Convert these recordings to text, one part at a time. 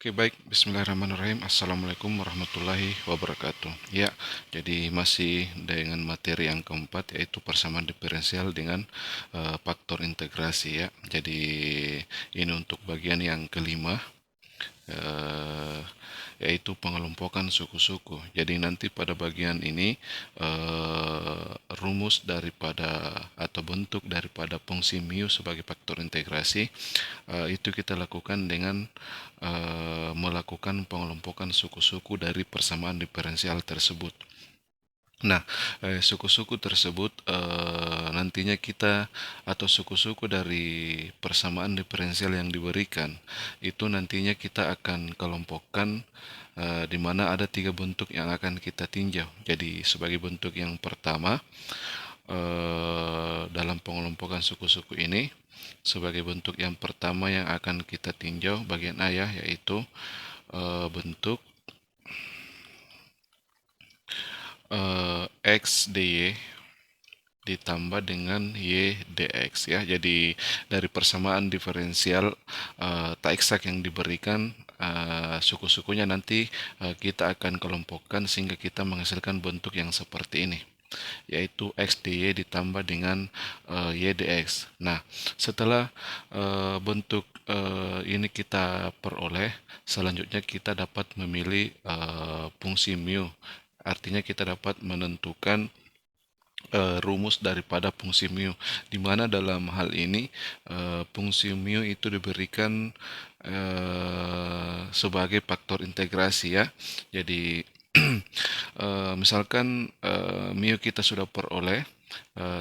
Oke, baik. Bismillahirrahmanirrahim. Assalamualaikum warahmatullahi wabarakatuh. Ya, jadi masih dengan materi yang keempat, yaitu persamaan diferensial dengan faktor integrasi ya. Jadi ini untuk bagian yang kelima, eh, yaitu pengelompokan suku-suku. Jadi nanti pada bagian ini rumus daripada atau bentuk daripada fungsi mu sebagai faktor integrasi itu kita lakukan dengan melakukan pengelompokan suku-suku dari persamaan diferensial tersebut. Nah, suku-suku tersebut nantinya kita atau suku-suku dari persamaan diferensial yang diberikan itu nantinya kita akan kelompokkan di mana ada tiga bentuk yang akan kita tinjau. Jadi sebagai bentuk yang pertama dalam pengelompokan suku-suku ini, sebagai bentuk yang pertama yang akan kita tinjau bagian A ya, yaitu bentuk X dy ditambah dengan y dx ya. Jadi dari persamaan diferensial tak eksak yang diberikan, suku-sukunya nanti kita akan kelompokkan sehingga kita menghasilkan bentuk yang seperti ini, yaitu x dy ditambah dengan y dx. Nah, setelah bentuk ini kita peroleh, selanjutnya kita dapat memilih fungsi mu. Artinya kita dapat menentukan rumus daripada fungsi mu, di mana dalam hal ini fungsi mu itu diberikan sebagai faktor integrasi ya. Jadi misalkan mu kita sudah peroleh,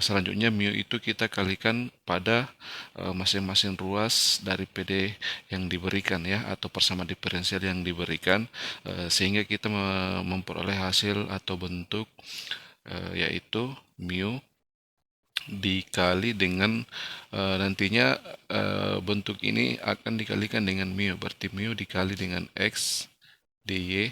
selanjutnya mu itu kita kalikan pada masing-masing ruas dari PD yang diberikan ya, atau persamaan diferensial yang diberikan, sehingga kita memperoleh hasil atau bentuk yaitu mu dikali dengan nantinya bentuk ini akan dikalikan dengan mu, berarti mu dikali dengan x dy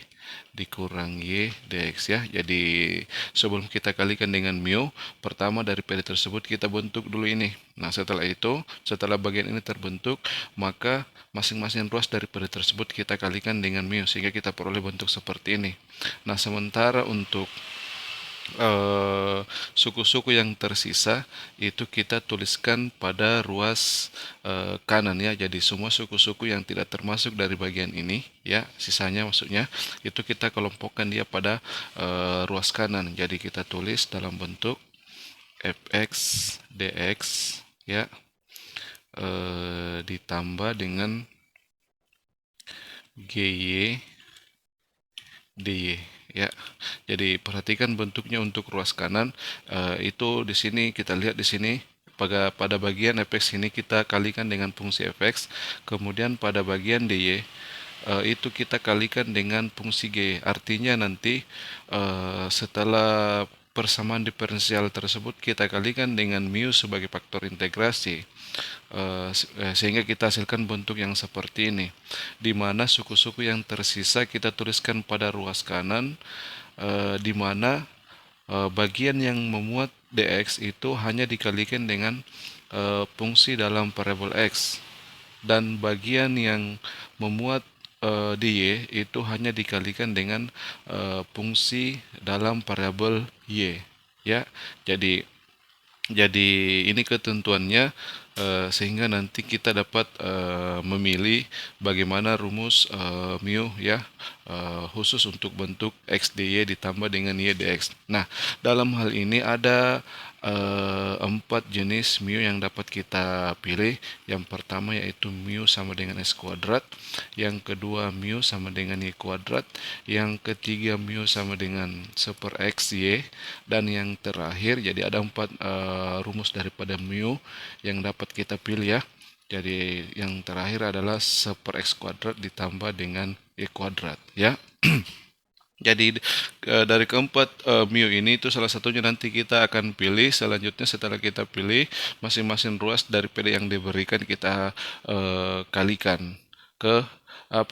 dikurang y dx ya. Jadi sebelum kita kalikan dengan mu, pertama dari PD tersebut kita bentuk dulu ini. Nah, setelah itu, setelah bagian ini terbentuk, maka masing-masing ruas dari PD tersebut kita kalikan dengan mu sehingga kita peroleh bentuk seperti ini. Nah, sementara untuk suku-suku yang tersisa itu kita tuliskan pada ruas kanan ya. Jadi semua suku-suku yang tidak termasuk dari bagian ini ya, sisanya maksudnya, itu kita kelompokkan dia pada ruas kanan. Jadi kita tulis dalam bentuk fx dx ya, ditambah dengan gy dy ya. Jadi perhatikan bentuknya untuk ruas kanan, itu di sini kita lihat di sini pada bagian fx ini kita kalikan dengan fungsi fx, kemudian pada bagian dy itu kita kalikan dengan fungsi g. Artinya nanti setelah persamaan diferensial tersebut kita kalikan dengan mu sebagai faktor integrasi, sehingga kita hasilkan bentuk yang seperti ini, di mana suku-suku yang tersisa kita tuliskan pada ruas kanan, di mana bagian yang memuat dx itu hanya dikalikan dengan fungsi dalam variabel x, dan bagian yang memuat dy itu hanya dikalikan dengan fungsi dalam variabel y ya. Jadi ini ketentuannya, sehingga nanti kita dapat memilih bagaimana rumus mu ya, khusus untuk bentuk x dy ditambah dengan y dx. Nah, dalam hal ini ada 4 jenis mu yang dapat kita pilih. Yang pertama yaitu mu sama dengan s kuadrat, yang kedua mu sama dengan y kuadrat, yang ketiga mu sama dengan 1/xy, dan yang terakhir, jadi ada 4 rumus daripada mu yang dapat kita pilih ya. Jadi yang terakhir adalah 1/x kuadrat ditambah dengan y kuadrat ya. Jadi dari keempat mu ini itu salah satunya nanti kita akan pilih. Selanjutnya setelah kita pilih, masing-masing ruas dari PD yang diberikan kita kalikan ke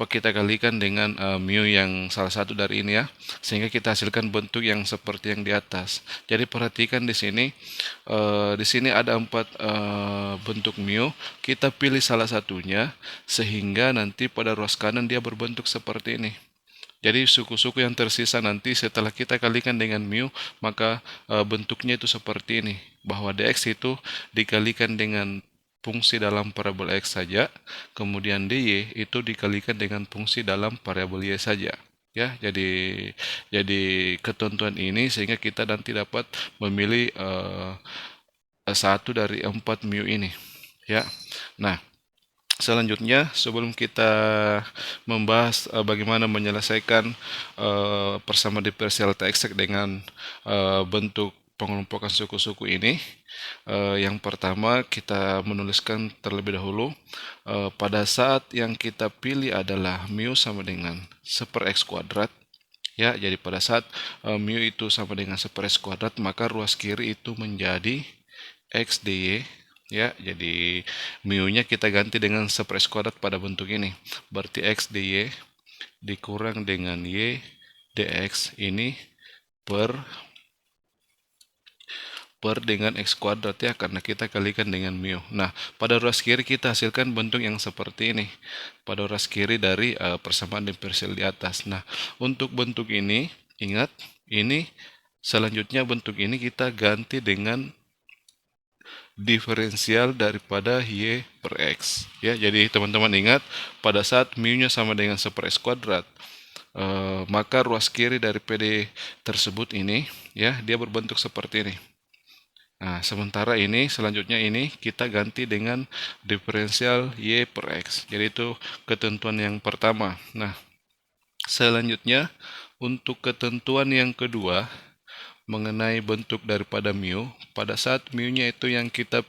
kita kalikan dengan mu yang salah satu dari ini ya, sehingga kita hasilkan bentuk yang seperti yang di atas. Jadi perhatikan di sini ada 4 bentuk mu. Kita pilih salah satunya sehingga nanti pada ruas kanan dia berbentuk seperti ini. Jadi suku-suku yang tersisa nanti setelah kita kalikan dengan mu, maka bentuknya itu seperti ini. Bahwa dx itu dikalikan dengan fungsi dalam variabel x saja, kemudian dy itu dikalikan dengan fungsi dalam variabel y saja. Ya, jadi ketentuan ini sehingga kita nanti dapat memilih satu dari 4 mu ini. Ya. Nah, selanjutnya, sebelum kita membahas bagaimana menyelesaikan persamaan diferensial TX dengan bentuk pengelompokan suku-suku ini, yang pertama kita menuliskan terlebih dahulu pada saat yang kita pilih adalah mu sama dengan 1/x kuadrat. Ya, jadi pada saat mu itu sama dengan 1/x kuadrat, maka ruas kiri itu menjadi x dy. Ya, jadi mu-nya kita ganti dengan 1/x kuadrat pada bentuk ini. Berarti x dy dikurang dengan y dx ini per dengan x kuadrat ya, karena kita kalikan dengan mu. Nah, pada ruas kiri kita hasilkan bentuk yang seperti ini. Pada ruas kiri dari persamaan diferensial di atas. Nah, untuk bentuk ini, ingat, ini selanjutnya bentuk ini kita ganti dengan diferensial daripada y per x. Ya, jadi teman-teman ingat, pada saat mu-nya sama dengan 1/x kuadrat, maka ruas kiri dari PD tersebut ini, ya, dia berbentuk seperti ini. Nah, sementara ini, selanjutnya ini kita ganti dengan diferensial y per x. Jadi itu ketentuan yang pertama. Nah, selanjutnya untuk ketentuan yang kedua, mengenai bentuk daripada mu, pada saat mu-nya itu yang kita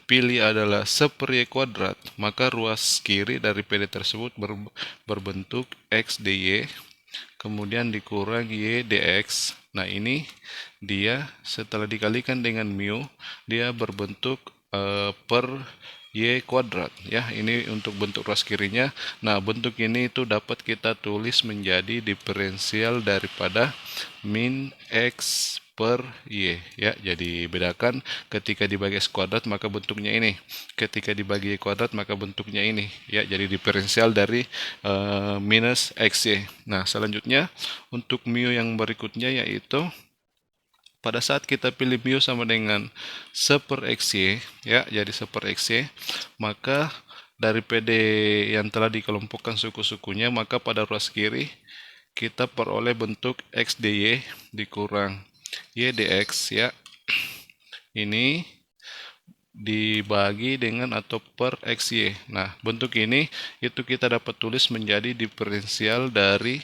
pilih adalah 1/y kuadrat, maka ruas kiri dari PD tersebut berbentuk x dy, kemudian dikurang y dx. Nah, ini dia setelah dikalikan dengan mu, dia berbentuk per y kuadrat ya. Ini untuk bentuk ruas kirinya. Nah, bentuk ini itu dapat kita tulis menjadi diferensial daripada min x per y ya. Jadi bedakan, ketika dibagi x kuadrat maka bentuknya ini, ketika dibagi y kuadrat maka bentuknya ini ya. Jadi diferensial dari minus xy. Nah, selanjutnya untuk mu yang berikutnya yaitu pada saat kita pilih mu sama dengan 1/xy ya, jadi 1/xy, maka dari PD yang telah dikelompokkan suku-sukunya, maka pada ruas kiri kita peroleh bentuk x dy dikurang y dx ya. Ini dibagi dengan atau per xy. Nah, bentuk ini itu kita dapat tulis menjadi diferensial dari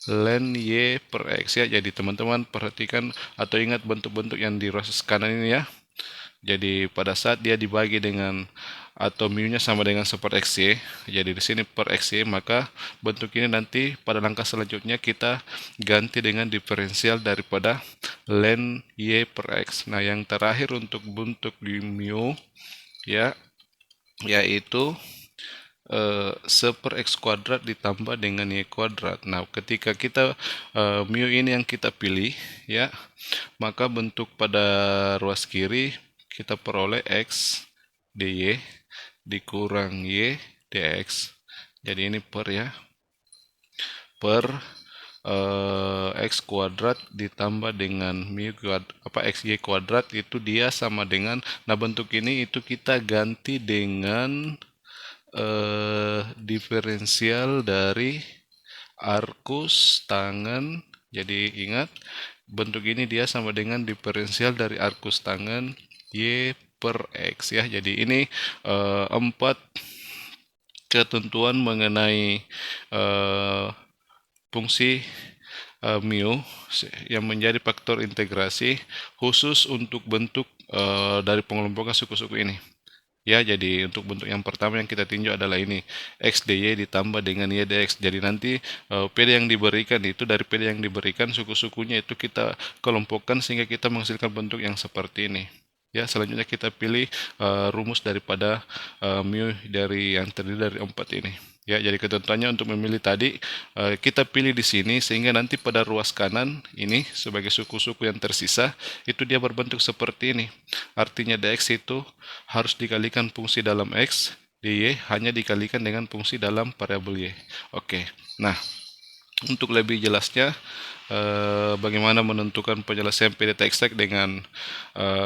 ln y per x ya. Jadi teman-teman perhatikan atau ingat bentuk-bentuk yang di ruas kanan ini ya. Jadi pada saat dia dibagi dengan atau mu-nya sama dengan 1/xy, jadi di sini per xy, maka bentuk ini nanti pada langkah selanjutnya kita ganti dengan diferensial daripada ln y per x. Nah, yang terakhir untuk bentuk di mu ya, yaitu 1/x kuadrat ditambah dengan y kuadrat. Nah, ketika kita mu ini yang kita pilih ya, maka bentuk pada ruas kiri kita peroleh x dy dikurang y dx. Jadi ini per ya, per x kuadrat ditambah dengan mu kuadrat, xy kuadrat itu dia sama dengan, nah bentuk ini itu kita ganti dengan diferensial dari arcus tangen. Jadi ingat, bentuk ini dia sama dengan diferensial dari arcus tangen y per x ya. Jadi ini 4 ketentuan mengenai fungsi mu yang menjadi faktor integrasi khusus untuk bentuk dari pengelompokan suku-suku ini. Ya, jadi untuk bentuk yang pertama yang kita tinjau adalah ini, x dy ditambah dengan y dx. Jadi nanti PD yang diberikan itu, dari PD yang diberikan suku-sukunya itu kita kelompokkan sehingga kita menghasilkan bentuk yang seperti ini. Ya, selanjutnya kita pilih rumus daripada mu dari yang terdiri dari 4 ini. Ya, jadi ketentuannya untuk memilih tadi kita pilih di sini sehingga nanti pada ruas kanan ini sebagai suku-suku yang tersisa itu dia berbentuk seperti ini. Artinya dx itu harus dikalikan fungsi dalam x, dy hanya dikalikan dengan fungsi dalam variabel y. Oke. Nah, untuk lebih jelasnya bagaimana menentukan penyelesaian PDT exact dengan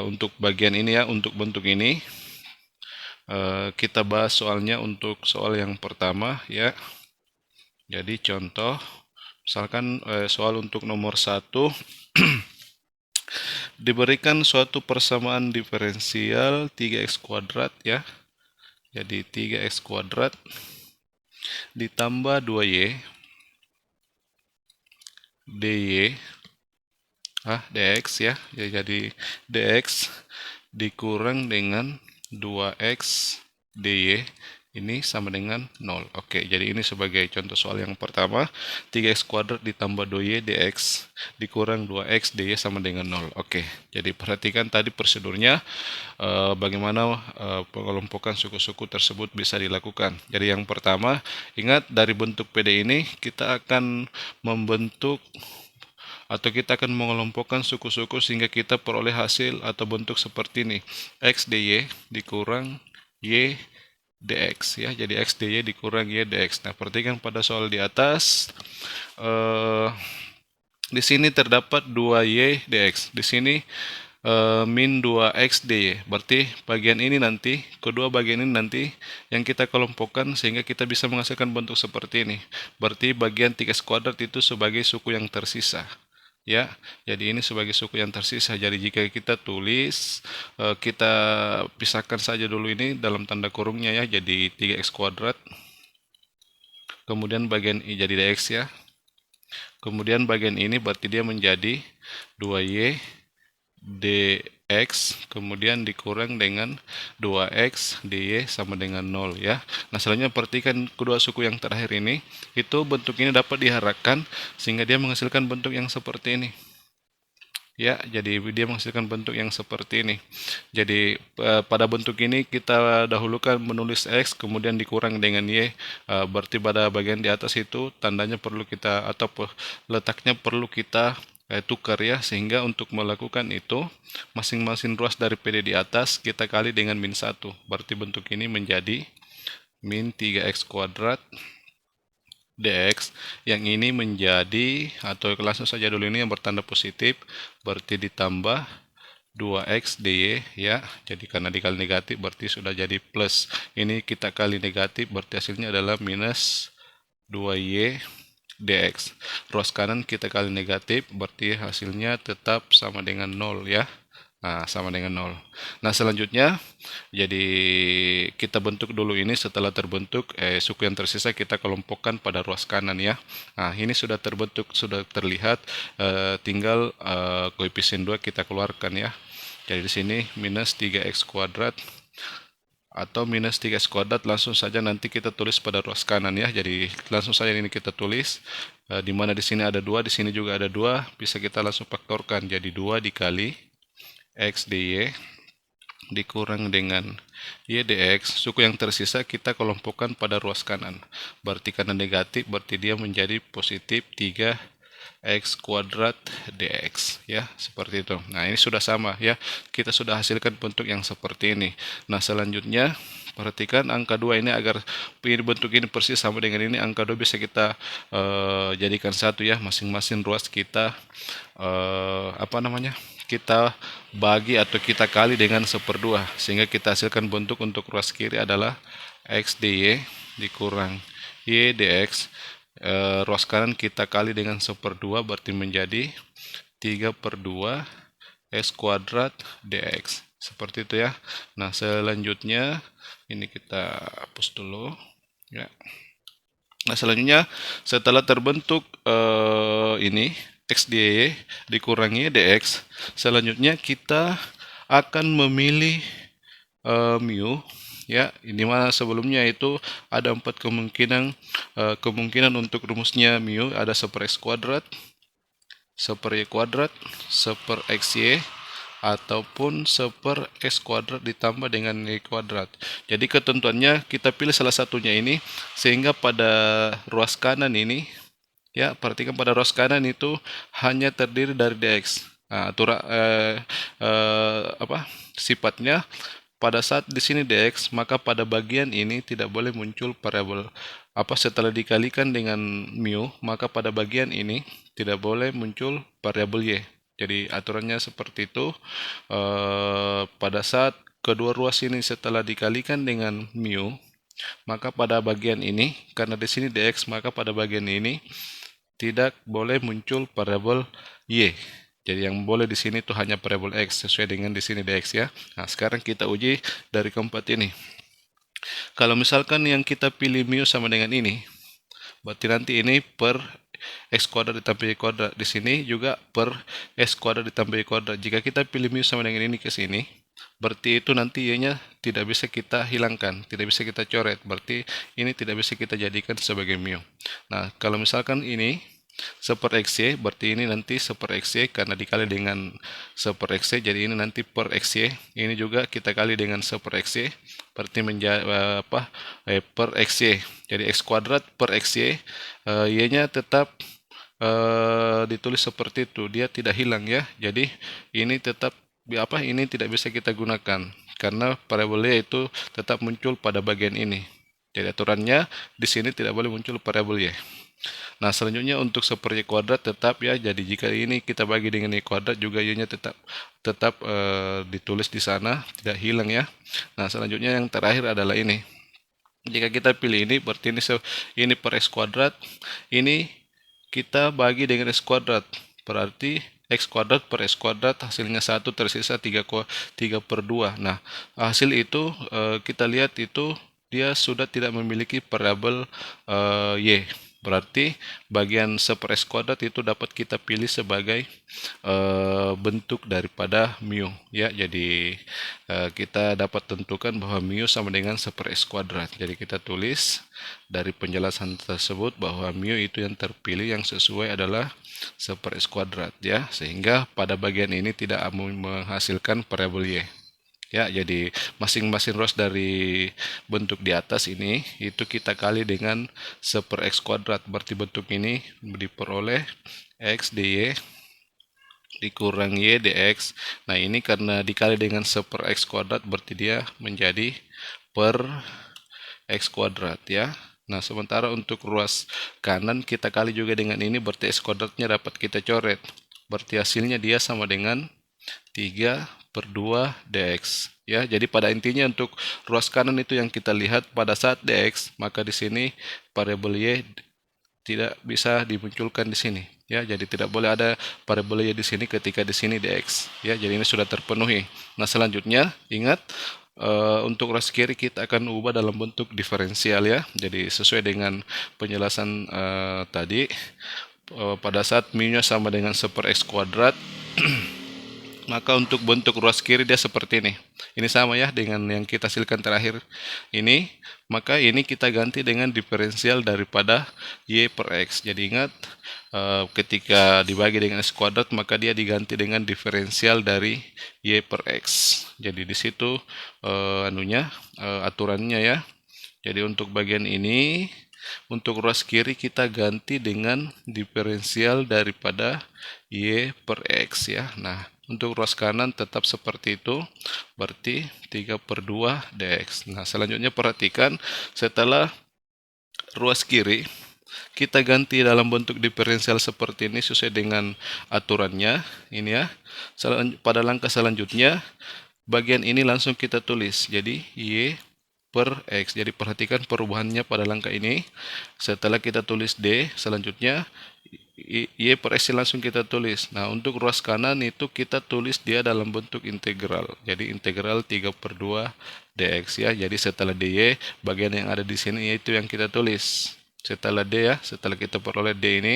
untuk bagian ini ya, untuk bentuk ini. Kita bahas soalnya untuk soal yang pertama ya. Jadi contoh, misalkan soal untuk nomor 1 diberikan suatu persamaan diferensial 3x kuadrat ya. Jadi 3x kuadrat ditambah 2y dy dx ya. Jadi dx dikurang dengan 2x dy ini sama dengan 0. Oke, jadi ini sebagai contoh soal yang pertama, 3x kuadrat ditambah 2y dx dikurang 2x dy sama dengan 0. Oke, jadi perhatikan tadi prosedurnya bagaimana pengelompokan suku-suku tersebut bisa dilakukan. Jadi yang pertama, ingat dari bentuk PD ini kita akan membentuk atau kita akan mengelompokkan suku-suku sehingga kita peroleh hasil atau bentuk seperti ini. X dy dikurang y dx ya. Jadi x dy dikurang y dx. Nah, perhatikan pada soal di atas di sini terdapat 2y dx. Di sini min 2x dy. Berarti bagian ini nanti, kedua bagian ini nanti yang kita kelompokkan sehingga kita bisa menghasilkan bentuk seperti ini. Berarti bagian 3x kuadrat itu sebagai suku yang tersisa. Ya, jadi ini sebagai suku yang tersisa. Jadi jika kita tulis, kita pisahkan saja dulu ini dalam tanda kurungnya ya. Jadi 3x kuadrat. Kemudian bagian I jadi dx ya. Kemudian bagian ini berarti dia menjadi 2y dx kemudian dikurang dengan 2x dy sama dengan 0 ya. Nah, selanjutnya perhatikan kedua suku yang terakhir ini, itu bentuk ini dapat diharapkan sehingga dia menghasilkan bentuk yang seperti ini. Ya, jadi dia menghasilkan bentuk yang seperti ini. Jadi pada bentuk ini kita dahulukan menulis x kemudian dikurang dengan y. Berarti pada bagian di atas itu tandanya perlu kita atau letaknya perlu kita tukar ya, sehingga untuk melakukan itu masing-masing ruas dari PD di atas kita kali dengan min 1. Berarti bentuk ini menjadi min 3x kuadrat dx, yang ini menjadi, atau langsung saja dulu ini yang bertanda positif, berarti ditambah 2x dy ya. Jadi karena dikali negatif berarti sudah jadi plus. Ini kita kali negatif berarti hasilnya adalah minus 2y dx. Ruas kanan kita kali negatif berarti hasilnya tetap sama dengan 0 ya. Nah, sama dengan 0. Nah, selanjutnya jadi kita bentuk dulu ini. Setelah terbentuk suku yang tersisa kita kelompokkan pada ruas kanan ya. Nah, ini sudah terbentuk, sudah terlihat, tinggal koefisien 2 kita keluarkan ya. Jadi di sini minus 3x kuadrat atau minus 3x kuadrat langsung saja nanti kita tulis pada ruas kanan ya. Jadi langsung saja ini kita tulis, di mana di sini ada 2, di sini juga ada 2, bisa kita langsung faktorkan. Jadi 2 dikali x dy dikurang dengan y dx, suku yang tersisa kita kelompokkan pada ruas kanan. Berarti karena negatif berarti dia menjadi positif 3x kuadrat dx ya, seperti itu. Nah, ini sudah sama ya, kita sudah hasilkan bentuk yang seperti ini. Nah, selanjutnya perhatikan angka 2 ini, agar bentuk ini persis sama dengan ini, angka 2 bisa kita jadikan satu ya. Masing-masing ruas kita kita bagi atau kita kali dengan 1/2 sehingga kita hasilkan bentuk untuk ruas kiri adalah x dy dikurang y dx. Ruas kanan kita kali dengan 1/2 berarti menjadi 3/2 x kuadrat dx. Seperti itu ya. Nah, selanjutnya ini kita hapus dulu ya. Nah, selanjutnya setelah terbentuk ini x dy dikurangi dx, selanjutnya kita akan memilih mu ya. Ini mana sebelumnya itu ada 4 kemungkinan untuk rumusnya mu, ada 1/x kuadrat, 1/y kuadrat, 1/xy, ataupun 1/x kuadrat ditambah dengan y kuadrat. Jadi ketentuannya kita pilih salah satunya ini, sehingga pada ruas kanan ini, ya, perhatikan pada ruas kanan itu hanya terdiri dari dx. Nah, sifatnya pada saat di sini dx, maka pada bagian ini tidak boleh muncul variabel setelah dikalikan dengan mu, maka pada bagian ini tidak boleh muncul variabel y. Jadi aturannya seperti itu. Pada saat kedua ruas ini setelah dikalikan dengan mu, maka pada bagian ini, karena di sini dx, maka pada bagian ini tidak boleh muncul variabel y. Jadi yang boleh di sini itu hanya variabel x sesuai dengan di sini dx, ya. Nah, sekarang kita uji dari keempat ini. Kalau misalkan yang kita pilih mu sama dengan ini, berarti nanti ini per x kuadrat ditambah y kuadrat. Di sini juga per x kuadrat ditambah y kuadrat. Jika kita pilih mu sama dengan ini ke sini, berarti itu nanti y-nya tidak bisa kita hilangkan, tidak bisa kita coret. Berarti ini tidak bisa kita jadikan sebagai mu. Nah, kalau misalkan ini 1/xy, berarti ini nanti 1/xy karena dikali dengan 1/xy, jadi ini nanti per xy. Ini juga kita kali dengan 1/xy, berarti menjadi per xy. Jadi x kuadrat per xy, y-nya tetap ditulis seperti itu, dia tidak hilang, ya. Jadi ini tetap ini tidak bisa kita gunakan karena variabel y itu tetap muncul pada bagian ini. Jadi aturannya di sini tidak boleh muncul variabel y. Nah, selanjutnya untuk 1/y kuadrat tetap, ya. Jadi jika ini kita bagi dengan y kuadrat juga y-nya tetap ditulis di sana, tidak hilang, ya. Nah, selanjutnya yang terakhir adalah ini. Jika kita pilih ini, berarti ini per x kuadrat, ini kita bagi dengan x kuadrat. Berarti x kuadrat per x kuadrat hasilnya 1, tersisa 3/2. Nah, hasil itu kita lihat itu dia sudah tidak memiliki variabel y. Berarti bagian 1/x kuadrat itu dapat kita pilih sebagai bentuk daripada mu, ya. Jadi kita dapat tentukan bahwa mu sama dengan 1/x kuadrat. Jadi kita tulis dari penjelasan tersebut bahwa mu itu yang terpilih yang sesuai adalah 1/x kuadrat, ya. Sehingga pada bagian ini tidak menghasilkan variabel y. Ya, jadi masing-masing ruas dari bentuk di atas ini itu kita kali dengan 1/x kuadrat. Berarti bentuk ini diperoleh x dy dikurang y dx. Nah, ini karena dikali dengan 1/x kuadrat, berarti dia menjadi per x kuadrat, ya. Nah, sementara untuk ruas kanan kita kali juga dengan ini, berarti x kuadratnya dapat kita coret. Berarti hasilnya dia sama dengan 3/2 dx, ya. Jadi pada intinya untuk ruas kanan itu yang kita lihat pada saat dx, maka di sini variabel y tidak bisa dimunculkan di sini, ya. Jadi tidak boleh ada variabel y di sini ketika di sini dx, ya. Jadi ini sudah terpenuhi. Nah, selanjutnya ingat untuk ruas kiri kita akan ubah dalam bentuk diferensial, ya. Jadi sesuai dengan penjelasan tadi, pada saat mu-nya sama dengan 1/x kuadrat maka untuk bentuk ruas kiri dia seperti ini. Ini sama, ya, dengan yang kita hasilkan terakhir ini. Maka ini kita ganti dengan diferensial daripada y per x. Jadi ingat, ketika dibagi dengan x kuadrat maka dia diganti dengan diferensial dari y per x. Jadi di situ aturannya, ya. Jadi untuk bagian ini, untuk ruas kiri kita ganti dengan diferensial daripada y per x, ya. Nah, untuk ruas kanan tetap seperti itu, berarti 3/2 dx. Nah, selanjutnya perhatikan, setelah ruas kiri kita ganti dalam bentuk diferensial seperti ini sesuai dengan aturannya ini, ya. Pada langkah selanjutnya bagian ini langsung kita tulis, jadi y per x. Jadi perhatikan perubahannya pada langkah ini. Setelah kita tulis d, selanjutnya y per x langsung kita tulis. Nah, untuk ruas kanan itu kita tulis dia dalam bentuk integral. Jadi integral 3/2 dx, ya. Jadi setelah dy, bagian yang ada di sini yaitu yang kita tulis. Setelah d, ya, setelah kita peroleh d ini,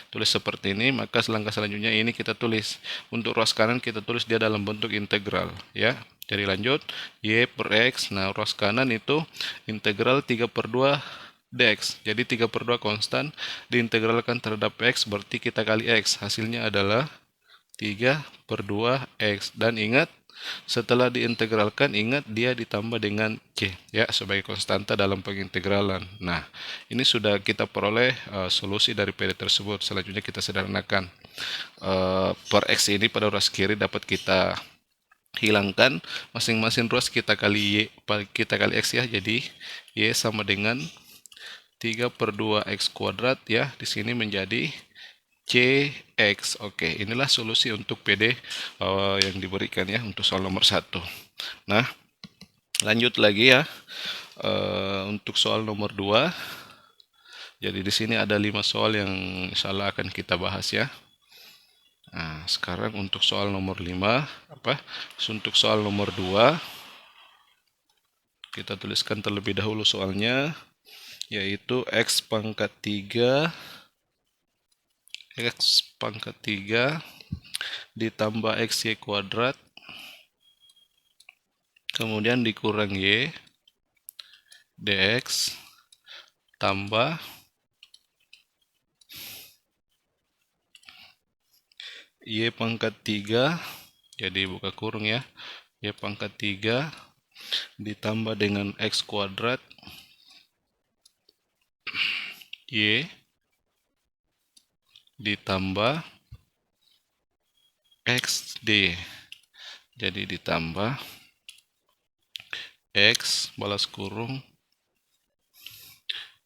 tulis seperti ini, maka langkah selanjutnya ini kita tulis. Untuk ruas kanan kita tulis dia dalam bentuk integral, ya. Jadi lanjut, y per x. Nah, ruas kanan itu integral 3/2 dx. Jadi 3/2 konstan diintegralkan terhadap x, berarti kita kali x. Hasilnya adalah 3/2 X. Dan ingat, setelah diintegralkan, ingat dia ditambah dengan C ya sebagai konstanta dalam pengintegralan. Nah, ini sudah kita peroleh solusi dari PD tersebut. Selanjutnya kita sederhanakan. Per X ini pada ruas kiri dapat kita hilangkan, masing-masing ruas kita kali X ya. Jadi Y sama dengan 3/2 X kuadrat ya. Di sini menjadi CX. Oke, inilah solusi untuk PD yang diberikan ya untuk soal nomor 1. Nah, lanjut lagi ya. Untuk soal nomor 2. Jadi di sini ada 5 soal yang insyaallah akan kita bahas ya. Nah, sekarang untuk soal nomor 5, untuk soal nomor 2 kita tuliskan terlebih dahulu soalnya, yaitu X pangkat 3 ditambah XY kuadrat kemudian dikurang Y dx tambah Y pangkat 3, jadi buka kurung ya, Y pangkat 3 ditambah dengan X kuadrat Y ditambah X D. Jadi ditambah X balas kurung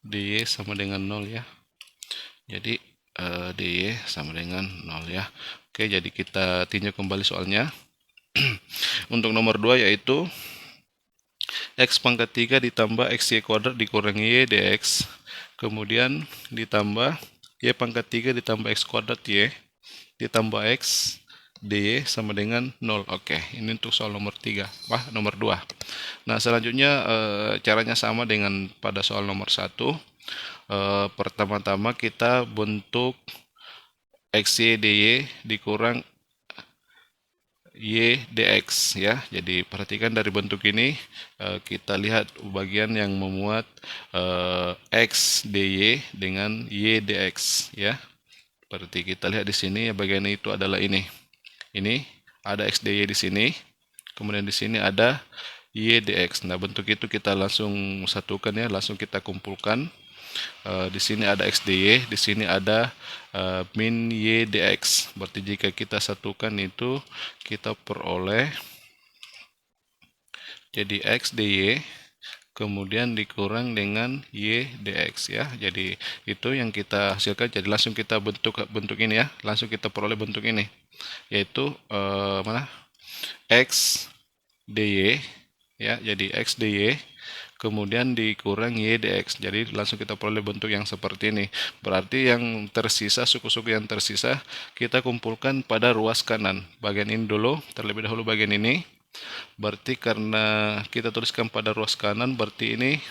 dy sama dengan 0 ya. Jadi dy sama dengan 0 ya. Oke, jadi kita tinjau kembali soalnya. Untuk nomor 2 yaitu X pangkat 3 ditambah XY kuadrat dikurangi Y dx. Kemudian ditambah Y pangkat 3 ditambah X kuadrat Y ditambah X dy sama dengan 0. Oke, ini untuk soal nomor 3, nomor 2. Nah, selanjutnya caranya sama dengan pada soal nomor 1. Pertama-tama kita bentuk XY dy dikurang Y dx ya. Jadi perhatikan dari bentuk ini, kita lihat bagian yang memuat X dy dengan Y dx ya. Seperti kita lihat di sini ya, bagian itu adalah ini. Ini ada X dy di sini, kemudian di sini ada Y dx. Nah, bentuk itu kita langsung satukan ya, langsung kita kumpulkan. Di sini ada X dy, di sini ada min Y dx. Berarti jika kita satukan itu kita peroleh jadi X dy kemudian dikurang dengan Y dx ya. Jadi itu yang kita hasilkan. Jadi langsung kita bentuk ini ya, langsung kita peroleh bentuk ini, yaitu X dy ya. Jadi X dy kemudian dikurang Y dx. Jadi langsung kita peroleh bentuk yang seperti ini. Berarti yang tersisa, suku-suku yang tersisa kita kumpulkan pada ruas kanan. Bagian ini dulu, terlebih dahulu bagian ini. Berarti karena kita tuliskan pada ruas kanan, berarti ini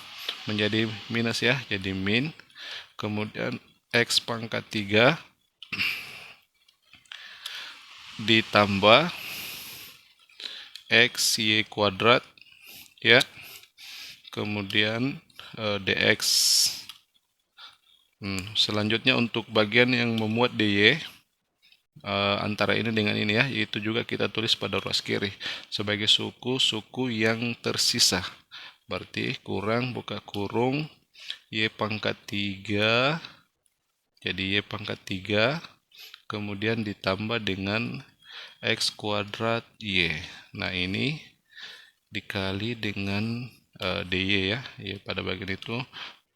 menjadi minus ya. Jadi min, kemudian X pangkat 3 ditambah X Y kuadrat ya. Kemudian dx. Selanjutnya untuk bagian yang memuat dy antara ini dengan ini ya, itu juga kita tulis pada ruas kiri sebagai suku-suku yang tersisa. Berarti kurang buka kurung Y pangkat 3, jadi Y pangkat 3 kemudian ditambah dengan X kuadrat Y. Nah, ini dikali dengan dy ya, pada bagian itu.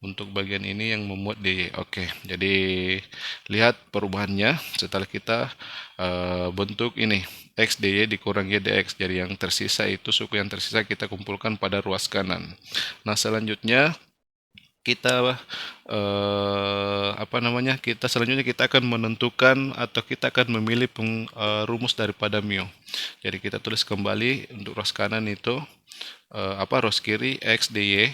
Untuk bagian ini yang memuat dy. Oke, jadi lihat perubahannya setelah kita bentuk ini X dy dikurang Y dx. Jadi yang tersisa itu, suku yang tersisa kita kumpulkan pada ruas kanan. Nah, selanjutnya kita selanjutnya kita akan menentukan atau kita akan memilih rumus daripada mu. Jadi kita tulis kembali untuk ruas kanan itu ruas kiri X dy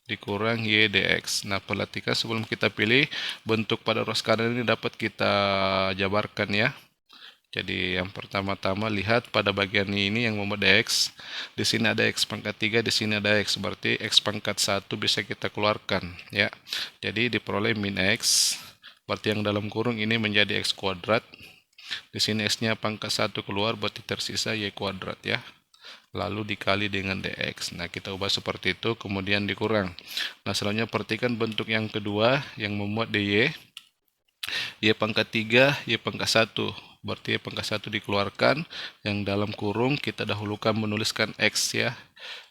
dikurang Y dx. Nah, perhatikan sebelum kita pilih bentuk pada ruas kanan ini dapat kita jabarkan ya. Jadi yang pertama-tama lihat pada bagian ini yang memuat dx. Di sini ada X pangkat 3, di sini ada X. Berarti X pangkat 1 bisa kita keluarkan ya. Jadi diperoleh min X. Berarti yang dalam kurung ini menjadi X kuadrat Di sini X-nya pangkat 1 keluar, berarti tersisa Y kuadrat ya. Lalu dikali dengan dx. Nah, kita ubah seperti itu, kemudian dikurang. Nah, selanjutnya perhatikan bentuk yang kedua yang memuat dy. Y pangkat 3, Y pangkat 1. Berarti Y pangkat 1 dikeluarkan. Yang dalam kurung kita dahulukan menuliskan X ya.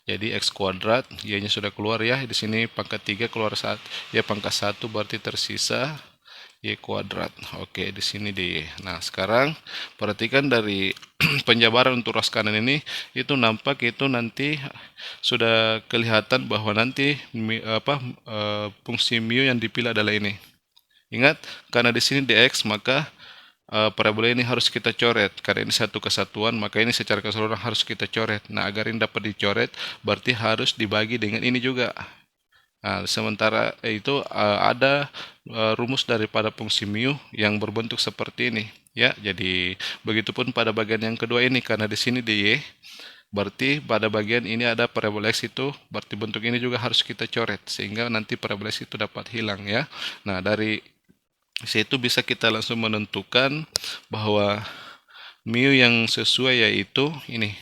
Jadi X kuadrat, Y-nya sudah keluar ya. Di sini pangkat 3 keluar saat Y pangkat 1, berarti tersisa Y kuadrat. Oke, di sini di. Nah, sekarang perhatikan dari penjabaran untuk ruas kanan ini, itu nampak itu nanti sudah kelihatan bahwa nanti fungsi mu yang dipilih adalah ini. Ingat, karena di sini dx, maka parabola ini harus kita coret. Karena ini satu kesatuan, maka ini secara keseluruhan harus kita coret. Nah, agar ini dapat dicoret, berarti harus dibagi dengan ini juga. Nah, sementara itu ada rumus daripada fungsi mu yang berbentuk seperti ini. Ya, jadi begitupun pada bagian yang kedua ini, karena di sini dy, berarti pada bagian ini ada parabola x itu, berarti bentuk ini juga harus kita coret sehingga nanti parabola x itu dapat hilang ya. Nah, dari situ bisa kita langsung menentukan bahwa mu yang sesuai yaitu ini.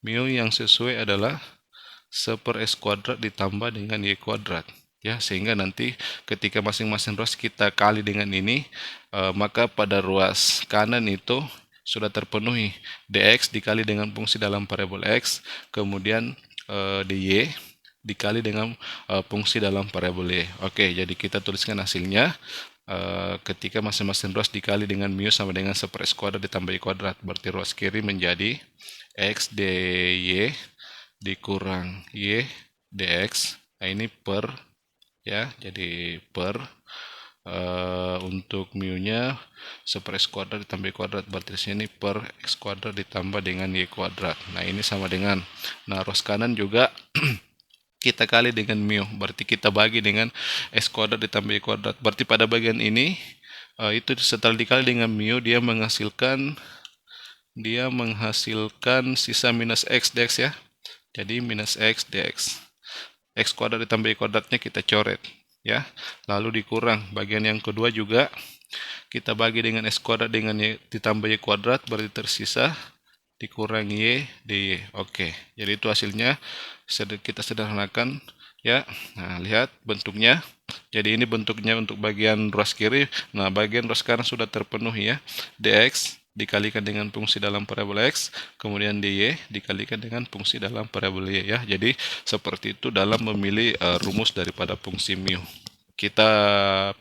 Mu yang sesuai adalah 1/s kuadrat ditambah dengan y kuadrat ya, sehingga nanti ketika masing-masing ruas kita kali dengan ini, maka pada ruas kanan itu sudah terpenuhi dx dikali dengan fungsi dalam parabola x, kemudian dy dikali dengan fungsi dalam parabola y. Oke, jadi kita tuliskan hasilnya. Ketika masing-masing ruas dikali dengan mu sama dengan 1/s kuadrat ditambah y kuadrat, berarti ruas kiri menjadi x dy dikurang y dx. Nah, ini per ya, jadi per untuk mu-nya 1/s kuadrat ditambah y kuadrat, berarti di sini per x kuadrat ditambah dengan y kuadrat. Nah, ini sama dengan, nah ruas kanan juga kita kali dengan mu, berarti kita bagi dengan x kuadrat ditambah y kuadrat. Berarti pada bagian ini itu setelah dikali dengan mu, dia menghasilkan sisa minus x dx ya. Jadi minus x dx. X kuadrat ditambah y kuadratnya kita coret ya. Lalu dikurang bagian yang kedua juga kita bagi dengan x kuadrat dengan y ditambah y kuadrat, berarti tersisa dikurang y dy. Oke, jadi itu hasilnya. Kita sederhanakan ya. Nah, lihat bentuknya. Jadi ini bentuknya untuk bagian ruas kiri. Nah, bagian ruas kanan sudah terpenuhi ya. Dx dikalikan dengan fungsi dalam parabola x, kemudian dy dikalikan dengan fungsi dalam parabola y ya. Jadi seperti itu dalam memilih rumus daripada fungsi mu. Kita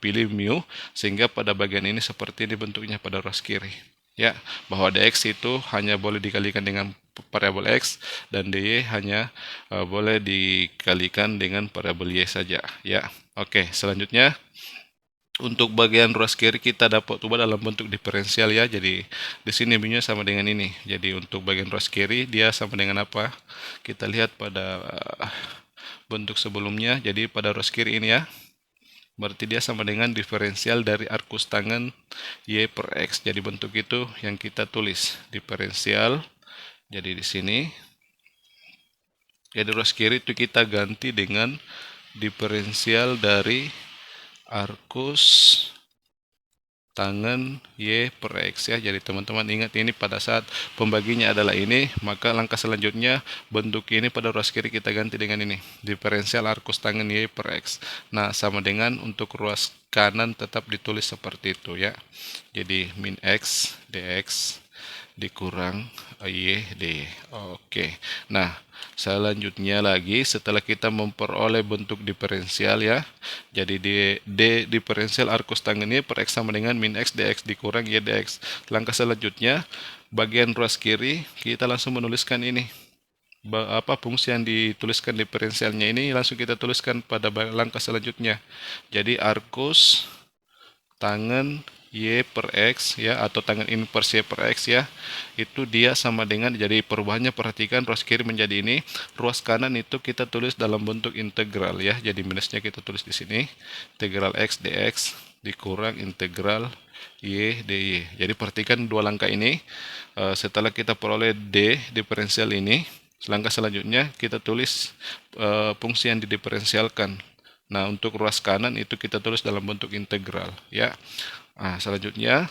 pilih mu sehingga pada bagian ini seperti ini bentuknya pada ruas kiri ya, bahwa dx itu hanya boleh dikalikan dengan parabola x dan dy hanya boleh dikalikan dengan parabola y saja ya. Oke, selanjutnya untuk bagian ruas kiri kita dapat ubah dalam bentuk diferensial ya. Jadi di sini mu-nya sama dengan ini. Jadi untuk bagian ruas kiri dia sama dengan apa? Kita lihat pada bentuk sebelumnya. Jadi pada ruas kiri ini ya, berarti dia sama dengan diferensial dari arkus tangen y per x. Jadi bentuk itu yang kita tulis diferensial. Jadi di sini, jadi ruas kiri itu kita ganti dengan diferensial dari arkus tangen y per x ya. Jadi teman-teman ingat ini pada saat pembaginya adalah ini, maka langkah selanjutnya bentuk ini pada ruas kiri kita ganti dengan ini, diferensial arkus tangen y per x. Nah, sama dengan untuk ruas kanan tetap ditulis seperti itu ya. Jadi min x dx dikurang y dy. Oke. Nah, selanjutnya lagi setelah kita memperoleh bentuk diferensial ya. Jadi d diferensial arkus tangen y per x sama dengan min x dx dikurang y dx. Langkah selanjutnya bagian ruas kiri kita langsung menuliskan ini. Fungsi yang dituliskan diferensialnya ini langsung kita tuliskan pada langkah selanjutnya. Jadi arkus tangen y per x ya, atau tangen inverse y per x ya, itu dia sama dengan, jadi perubahannya perhatikan ruas kiri menjadi ini, ruas kanan itu kita tulis dalam bentuk integral ya. Jadi minusnya kita tulis di sini, integral x dx dikurang integral y dy. Jadi perhatikan dua langkah ini. Setelah kita peroleh d diferensial ini, langkah selanjutnya kita tulis fungsi yang didiferensialkan. Nah, untuk ruas kanan itu kita tulis dalam bentuk integral ya. Nah, selanjutnya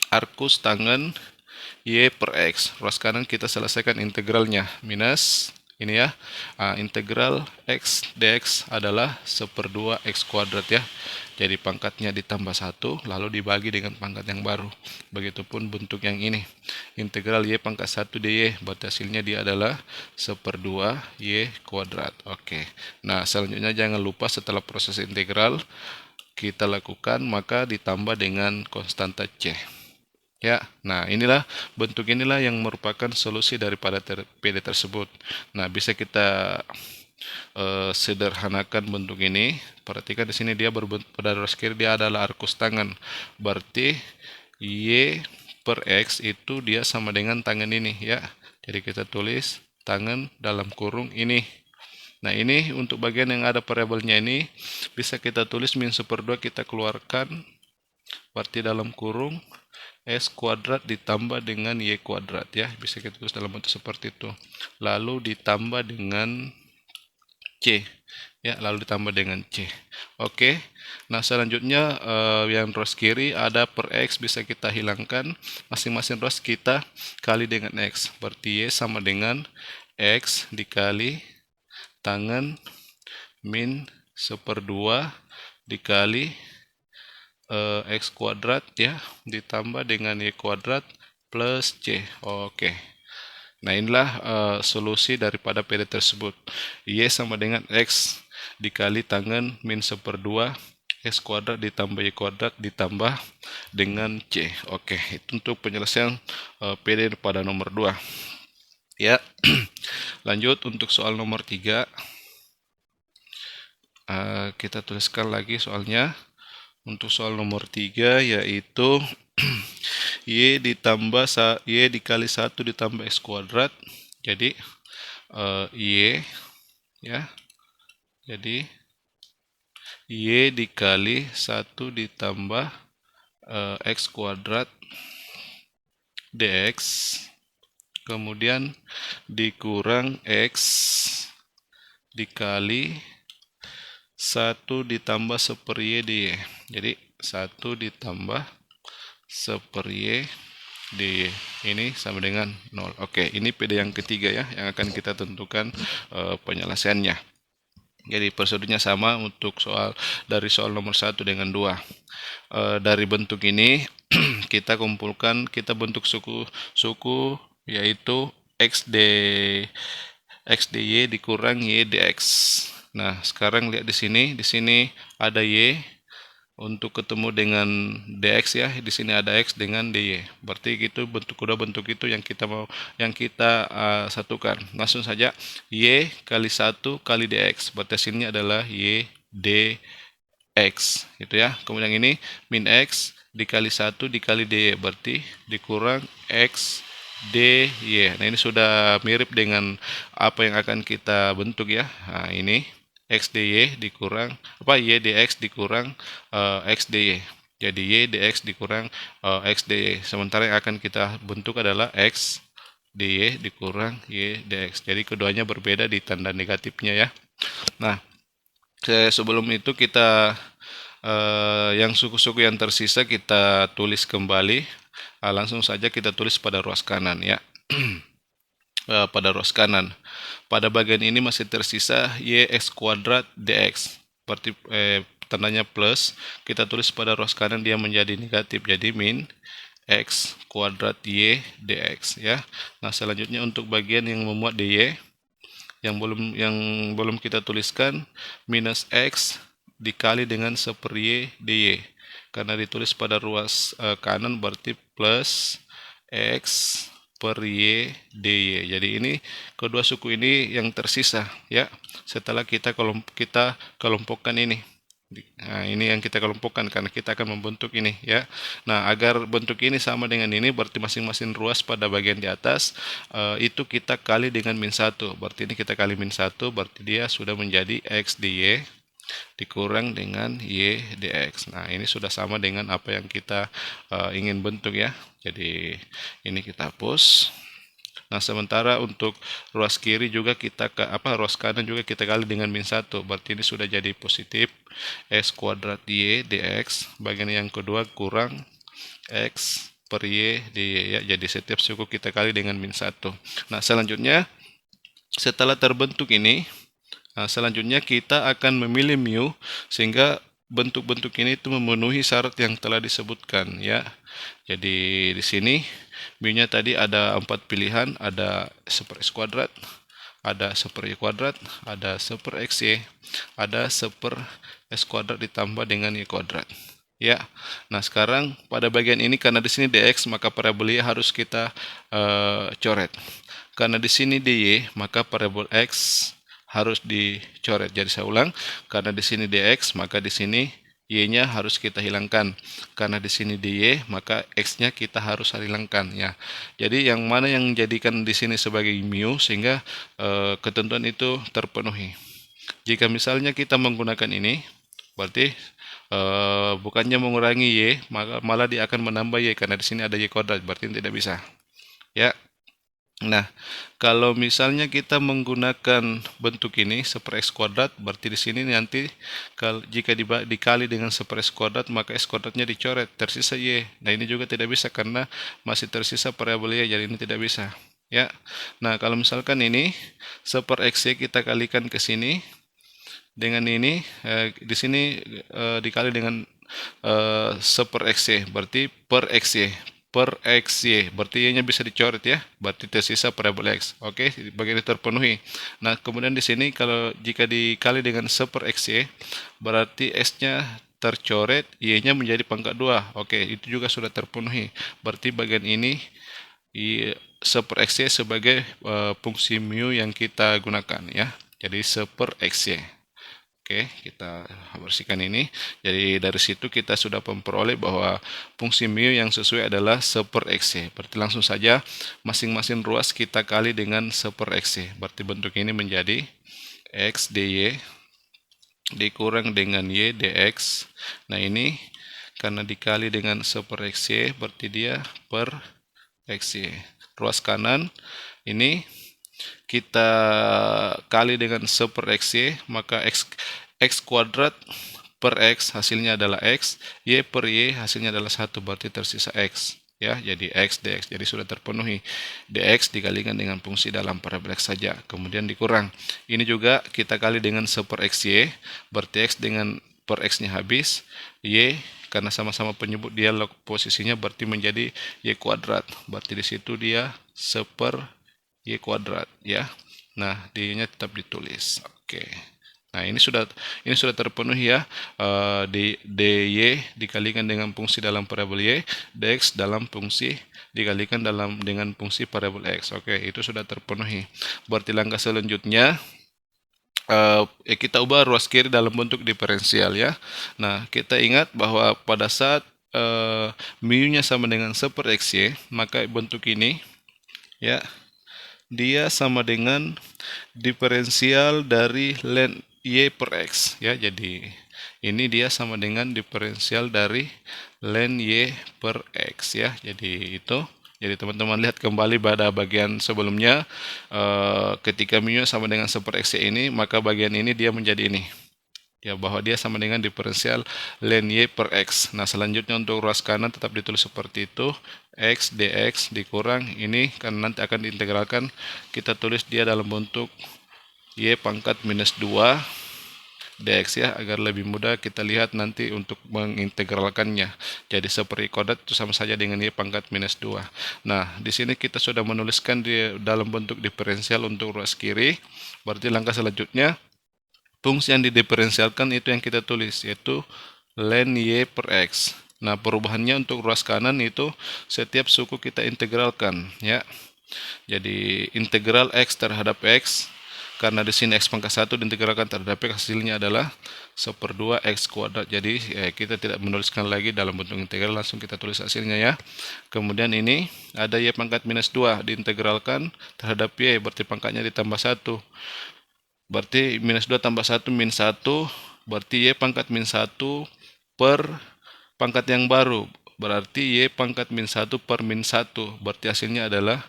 arkus tangen Y per X. Ruas kanan kita selesaikan integralnya. Minus ini ya. Integral X dx adalah 1/2 X kuadrat ya. Jadi pangkatnya ditambah 1, lalu dibagi dengan pangkat yang baru. Begitupun bentuk yang ini. Integral Y pangkat 1 dy. Berarti hasilnya dia adalah 1/2 Y kuadrat. Oke. Nah, selanjutnya jangan lupa setelah proses integral kita lakukan, maka ditambah dengan konstanta C. Ya, nah bentuk inilah yang merupakan solusi daripada PD tersebut. Nah, bisa kita sederhanakan bentuk ini. Perhatikan di sini dia pada ruas kiri dia adalah arkus tangan. Berarti Y per X itu dia sama dengan tangan ini ya. Jadi kita tulis tangan dalam kurung ini. Nah, ini untuk bagian yang ada variabelnya ini bisa kita tulis min 1/2 kita keluarkan. Berarti dalam kurung S kuadrat ditambah dengan Y kuadrat ya. Bisa kita tulis dalam bentuk seperti itu. Lalu ditambah dengan C. Ya, lalu ditambah dengan C. Oke. Nah, selanjutnya yang ruas kiri ada per X bisa kita hilangkan. Masing-masing ruas kita kali dengan X. Berarti Y sama dengan X dikali tangen min 1/2 dikali X kuadrat ya, ditambah dengan Y kuadrat plus C. Oke. Nah, inilah solusi daripada PD tersebut. Y sama dengan X dikali tangen min 1/2 X kuadrat ditambah Y kuadrat ditambah dengan C. Oke, itu untuk penyelesaian PD pada nomor 2. Ya. Lanjut untuk soal nomor 3. Kita tuliskan lagi soalnya. Untuk soal nomor 3 yaitu Y dikali 1 ditambah X kuadrat. Jadi Y ya. Jadi Y dikali 1 ditambah X kuadrat dx kemudian dikurang X dikali 1 ditambah 1/Y dy. Jadi 1 ditambah 1/Y dy. Ini sama dengan 0. Oke, ini PD yang ketiga ya, yang akan kita tentukan penyelesaiannya. Jadi prosedurnya sama untuk dari soal nomor 1 dengan 2. Dari bentuk ini kita kumpulkan, kita bentuk suku yaitu X dy dikurang Y dx. Nah, sekarang lihat di sini ada Y untuk ketemu dengan dx ya. Di sini ada X dengan dy. Berarti itu bentuk itu yang kita satukan. Langsung saja Y kali 1 kali dx. Berarti hasilnya adalah Y dx. Itu ya. Kemudian ini min X dikali 1 dikali dy. Berarti dikurang X dy. Nah, ini sudah mirip dengan apa yang akan kita bentuk ya. Nah, ini X dy dikurang Y dx dikurang X dy. Jadi Y dx dikurang X dy. Sementara yang akan kita bentuk adalah X dy dikurang Y dx. Jadi keduanya berbeda di tanda negatifnya ya. Nah, sebelum itu kita yang suku-suku yang tersisa kita tulis kembali. Langsung saja kita tulis pada ruas kanan ya. Pada ruas kanan. Pada bagian ini masih tersisa Y X kuadrat dx. Berarti tandanya plus. Kita tulis pada ruas kanan dia menjadi negatif. Jadi min X kuadrat Y dx ya. Nah, selanjutnya untuk bagian yang memuat dy yang belum kita tuliskan minus X dikali dengan 1/Y dy. Karena ditulis pada ruas kanan berarti plus X per Y dy. Jadi ini kedua suku ini yang tersisa ya setelah kita kelompokkan ini. Nah, ini yang kita kelompokkan karena kita akan membentuk ini ya. Nah, agar bentuk ini sama dengan ini berarti masing-masing ruas pada bagian di atas itu kita kali dengan min 1. Berarti ini kita kali min 1 berarti dia sudah menjadi X dy dikurang dengan Y dx. Nah, ini sudah sama dengan apa yang kita ingin bentuk ya. Jadi ini kita hapus. Nah, sementara untuk ruas kiri juga ruas kanan juga kita kali dengan min 1. Berarti ini sudah jadi positif X kuadrat Y dx. Bagian yang kedua kurang X per Y di Y ya. Jadi setiap suku kita kali dengan min 1. Nah, selanjutnya setelah terbentuk ini, selanjutnya kita akan memilih mu sehingga bentuk-bentuk ini itu memenuhi syarat yang telah disebutkan ya. Jadi di sini mu-nya tadi ada 4 pilihan, ada 1/x kuadrat, ada 1/y kuadrat, ada 1/xy, ada 1/s kuadrat ditambah dengan y kuadrat. Ya. Nah, sekarang pada bagian ini karena di sini dx maka parabol y harus kita coret. Karena di sini dy maka parabol x harus dicoret. Jadi saya ulang, karena di sini dx maka di sini y-nya harus kita hilangkan. Karena di sini dy maka x-nya kita harus hilangkan ya. Jadi yang mana yang menjadikan di sini sebagai mu sehingga ketentuan itu terpenuhi. Jika misalnya kita menggunakan ini, berarti bukannya mengurangi y, maka malah dia akan menambah y karena di sini ada y kuadrat, berarti tidak bisa. Ya. Nah, kalau misalnya kita menggunakan bentuk ini 1/x kuadrat, berarti di sini nanti jika dikali dengan 1/x kuadrat maka x kuadratnya dicoret, tersisa y. Nah, ini juga tidak bisa karena masih tersisa parabol y, jadi ini tidak bisa. Ya. Nah, kalau misalkan ini 1/xy kita kalikan ke sini dengan ini, di sini dikali dengan 1/xy, berarti per xy. Per xy, berarti y-nya bisa dicoret ya, berarti tersisa parabol x. Oke, bagian ini terpenuhi. Nah, kemudian di sini kalau jika dikali dengan 1/xy, berarti x-nya tercoret, y-nya menjadi pangkat 2. Oke, itu juga sudah terpenuhi. Berarti bagian ini 1/xy sebagai fungsi mu yang kita gunakan ya. Jadi 1/xy. Oke, kita bersihkan ini. Jadi dari situ kita sudah memperoleh bahwa fungsi mu yang sesuai adalah 1/xy. Berarti langsung saja masing-masing ruas kita kali dengan 1/xy. Berarti bentuk ini menjadi x dy dikurang dengan y dx. Nah, ini karena dikali dengan 1/xy berarti dia per xy. Ruas kanan ini kita kali dengan 1/xy, maka x kuadrat per x hasilnya adalah x, y per y hasilnya adalah 1, berarti tersisa x. Ya, jadi x dx, jadi sudah terpenuhi. Dx dikalikan dengan fungsi dalam parabol x saja, kemudian dikurang. Ini juga kita kali dengan 1/xy, berarti x dengan per x-nya habis, y karena sama-sama penyebut dia posisinya berarti menjadi y kuadrat. Berarti di situ dia 1/y kuadrat ya. Nah, D-nya tetap ditulis. Oke. Nah, ini sudah terpenuhi ya. dy dikalikan dengan fungsi dalam parabol y, dx dalam fungsi dikalikan dengan fungsi parabol x. Oke, itu sudah terpenuhi. Berarti langkah selanjutnya kita ubah ruas kiri dalam bentuk diferensial ya. Nah, kita ingat bahwa pada saat mu-nya sama dengan 1/xy, maka bentuk ini ya dia sama dengan diferensial dari len y per x ya. Jadi ini dia sama dengan diferensial dari len y per x ya. Jadi itu. Jadi teman-teman lihat kembali pada bagian sebelumnya, ketika mu sama dengan 1/xy ini, maka bagian ini dia menjadi ini. Ya, bahwa dia sama dengan diferensial len y per x. Nah, selanjutnya untuk ruas kanan tetap ditulis seperti itu, x dx dikurang ini karena nanti akan diintegralkan, kita tulis dia dalam bentuk y pangkat minus 2 dx ya, agar lebih mudah kita lihat nanti untuk mengintegralkannya. Jadi 1/y kuadrat itu sama saja dengan y pangkat minus 2. Nah, di sini kita sudah menuliskan di dalam bentuk diferensial untuk ruas kiri. Berarti langkah selanjutnya fungsi yang didiferensialkan itu yang kita tulis, yaitu len y per x. Nah, perubahannya untuk ruas kanan itu setiap suku kita integralkan ya. Jadi integral x terhadap x, karena di sini x pangkat 1 diintegralkan terhadap x, hasilnya adalah 1/2 x kuadrat. Jadi kita tidak menuliskan lagi dalam bentuk integral, langsung kita tulis hasilnya ya. Kemudian ini ada y pangkat minus 2 diintegralkan terhadap y, berarti pangkatnya ditambah 1. Berarti minus 2 tambah 1 min 1, berarti y pangkat min 1 per pangkat yang baru, berarti y pangkat min 1 per min 1, berarti hasilnya adalah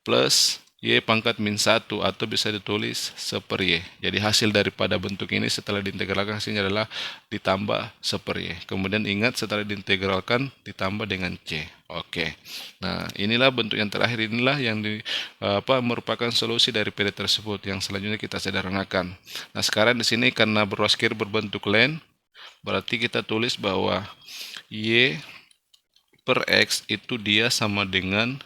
plus Y pangkat min 1 atau bisa ditulis 1/Y. Jadi hasil daripada bentuk ini setelah diintegralkan hasilnya adalah ditambah 1/Y. Kemudian ingat setelah diintegralkan ditambah dengan C. Oke. Nah, inilah bentuk yang terakhir, inilah yang merupakan solusi dari PD tersebut yang selanjutnya kita sederhanakan. Nah, sekarang di sini karena ruas kiri berbentuk len, berarti kita tulis bahwa Y per X itu dia sama dengan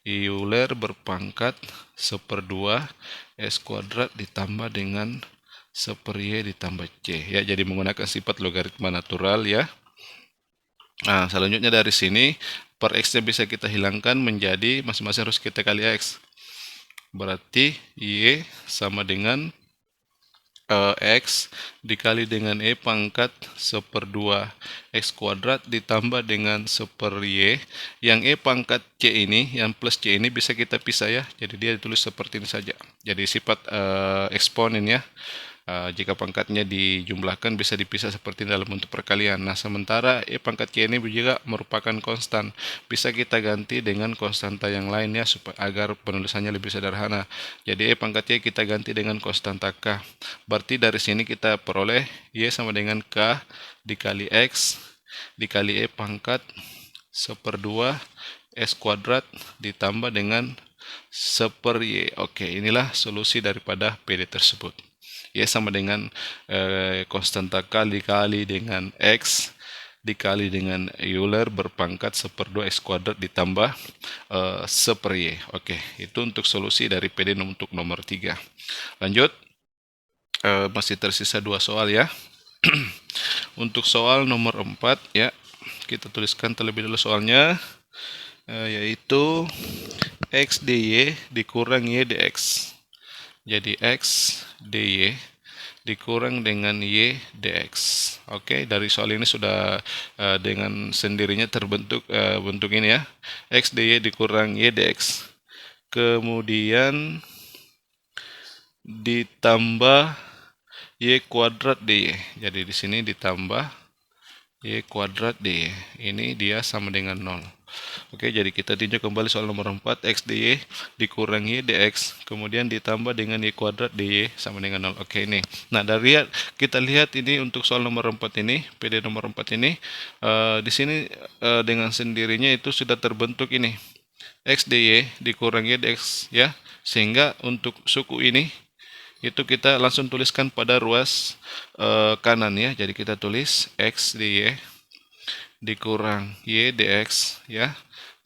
Euler berpangkat 1/2 S kuadrat ditambah dengan 1/Y ditambah C. Ya, jadi menggunakan sifat logaritma natural ya. Nah, selanjutnya dari sini per X-nya bisa kita hilangkan menjadi masing-masing harus kita kali X. Berarti Y sama dengan X dikali dengan E pangkat 1/2 X kuadrat ditambah dengan 1/Y. Yang E pangkat C ini, yang plus C ini bisa kita pisah ya. Jadi dia ditulis seperti ini saja. Jadi sifat eksponen ya. Jika pangkatnya dijumlahkan bisa dipisah seperti dalam bentuk perkalian. Nah, sementara E pangkat C ini juga merupakan konstan. Bisa kita ganti dengan konstanta yang lain ya, agar penulisannya lebih sederhana. Jadi E pangkat C kita ganti dengan konstanta K. Berarti dari sini kita peroleh Y sama dengan K dikali X dikali E pangkat 1/2 S kuadrat ditambah dengan 1/Y. Oke, inilah solusi daripada PD tersebut. Y sama dengan konstanta K dikali dengan X dikali dengan Euler berpangkat 1/2 X kuadrat ditambah 1/Y. Oke, itu untuk solusi dari PD untuk nomor 3. Lanjut, masih tersisa 2 soal ya. Untuk soal nomor 4 ya, kita tuliskan terlebih dulu soalnya, yaitu X dy dikurang Y dx. Jadi X dy dikurang dengan Y dx. Oke, dari soal ini sudah dengan sendirinya terbentuk bentuk ini ya. X dy dikurang Y dx. Kemudian ditambah Y kuadrat dy. Jadi di sini ditambah Y kuadrat dy. Ini dia sama dengan 0. Oke, jadi kita tinjau kembali soal nomor 4, X dy dikurang Y dx, kemudian ditambah dengan Y kuadrat dy sama dengan 0. Oke, ini. Nah, kita lihat ini untuk soal nomor 4 ini, PD nomor 4 ini, di sini dengan sendirinya itu sudah terbentuk ini. X dy dikurang Y dx ya, sehingga untuk suku ini, itu kita langsung tuliskan pada ruas kanan ya. Jadi kita tulis X dy dikurang Y dx ya.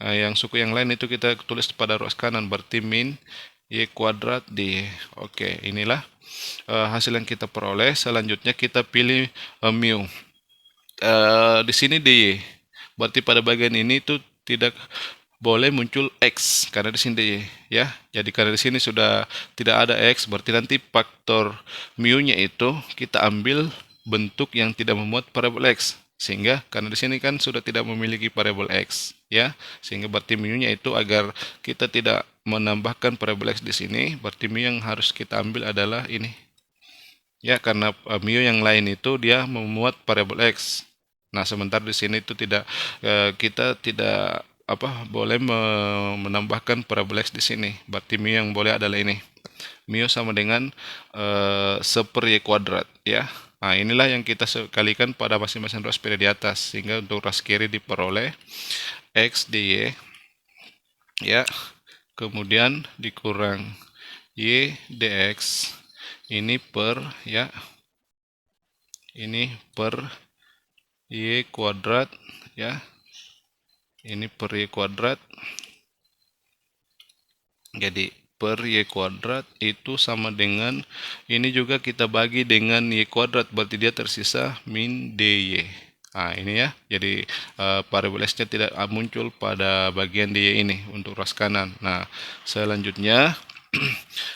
Yang suku yang lain itu kita tulis pada ruas kanan, berarti min Y kuadrat dy. Oke, inilah hasil yang kita peroleh. Selanjutnya kita pilih mu. Di sini dy. Berarti pada bagian ini itu tidak boleh muncul X karena di sini dy ya. Jadi karena di sini sudah tidak ada X, berarti nanti faktor mu-nya itu kita ambil bentuk yang tidak memuat parabol X. Sehingga karena di sini kan sudah tidak memiliki parabol X ya, sehingga berarti mu-nya itu agar kita tidak menambahkan parabol X di sini, berarti mu yang harus kita ambil adalah ini. Ya, karena mu yang lain itu dia memuat parabol X. Nah, sementara di sini itu tidak, kita tidak boleh menambahkan parabol X di sini. Berarti mu yang boleh adalah ini. Mu sama dengan 1/Y kuadrat ya. Nah, inilah yang kita kalikan pada masing-masing ruas PD di atas, sehingga untuk ruas kiri diperoleh X dy ya, kemudian dikurang Y dx, ini per ya, ini per Y kuadrat ya, ini per Y kuadrat. Jadi per Y kuadrat itu sama dengan, ini juga kita bagi dengan Y kuadrat, berarti dia tersisa min dy. Nah, ini ya, jadi parabol X-nya tidak muncul pada bagian dy ini untuk ruas kanan. Nah, selanjutnya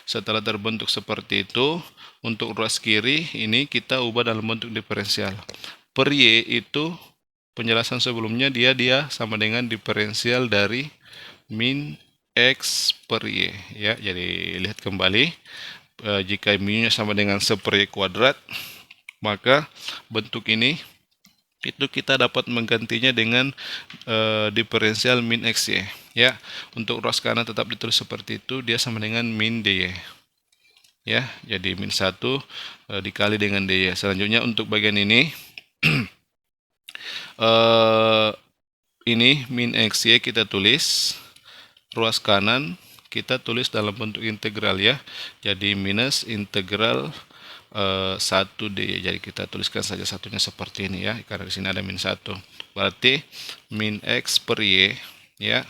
setelah terbentuk seperti itu, untuk ruas kiri ini kita ubah dalam bentuk diferensial. Per Y itu penjelasan sebelumnya dia sama dengan diferensial dari min X per Y ya. Jadi lihat kembali, jika mu-nya sama dengan 1/Y kuadrat, maka bentuk ini itu kita dapat menggantinya dengan diferensial min x y ya. Untuk ruas kanan tetap ditulis seperti itu, dia sama dengan min dy ya. Jadi min 1 dikali dengan dy. Selanjutnya untuk bagian ini ini min x y kita tulis, ruas kanan kita tulis dalam bentuk integral ya. Jadi minus integral 1 dy. Jadi kita tuliskan saja satunya seperti ini ya, karena di sini ada min 1. Berarti min x per y ya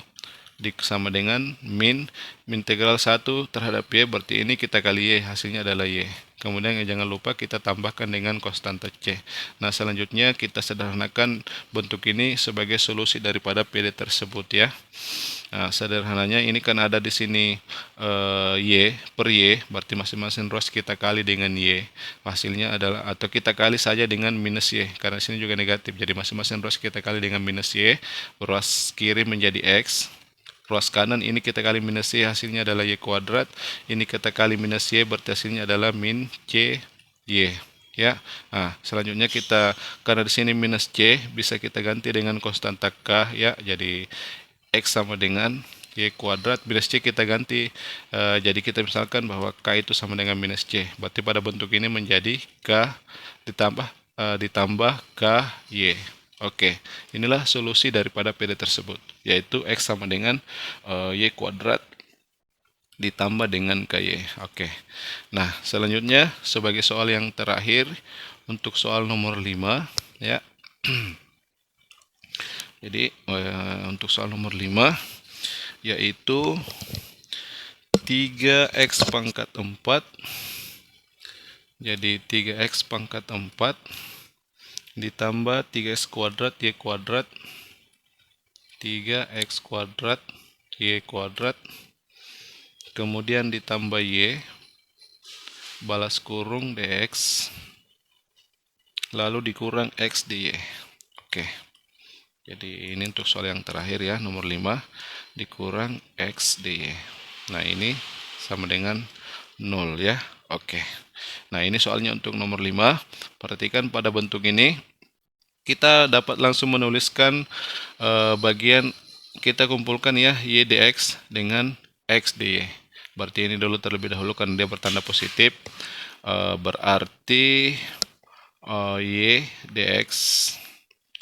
sama dengan min integral 1 terhadap y, berarti ini kita kali y, hasilnya adalah y. Kemudian jangan lupa kita tambahkan dengan konstanta c. Nah, selanjutnya kita sederhanakan bentuk ini sebagai solusi daripada PD tersebut ya. Nah, sederhananya ini kan ada di sini y per y, berarti masing-masing ruas kita kali dengan y. Hasilnya adalah, atau kita kali saja dengan minus y, karena sini juga negatif. Jadi masing-masing ruas kita kali dengan minus y, ruas kiri menjadi x. Ruas kanan ini kita kali minus y, hasilnya adalah y kuadrat. Ini kita kali minus y, berarti hasilnya adalah min c y ya. Nah, selanjutnya kita, karena di sini minus c, bisa kita ganti dengan konstanta k ya. Jadi x sama dengan y kuadrat, minus c kita ganti, jadi kita misalkan bahwa k itu sama dengan minus c, berarti pada bentuk ini menjadi k ditambah k y. Oke, inilah solusi daripada PD tersebut, yaitu x sama dengan y kuadrat ditambah dengan ky. Oke. Nah, selanjutnya sebagai soal yang terakhir untuk soal nomor 5 ya. Jadi untuk soal nomor 5 yaitu 3x pangkat 4. Jadi 3x pangkat 4 ditambah 3x kuadrat y kuadrat, 3x kuadrat y kuadrat, kemudian ditambah y balas kurung dx, lalu dikurang x dy. Oke. Jadi ini untuk soal yang terakhir ya, nomor 5 dikurang x dy. Nah, ini sama dengan 0 ya. Oke. Nah, ini soalnya untuk nomor 5. Perhatikan pada bentuk ini kita dapat langsung menuliskan bagian, kita kumpulkan ya y dx dengan x dy. Berarti ini dulu terlebih dahulu karena dia bertanda positif. Berarti y dx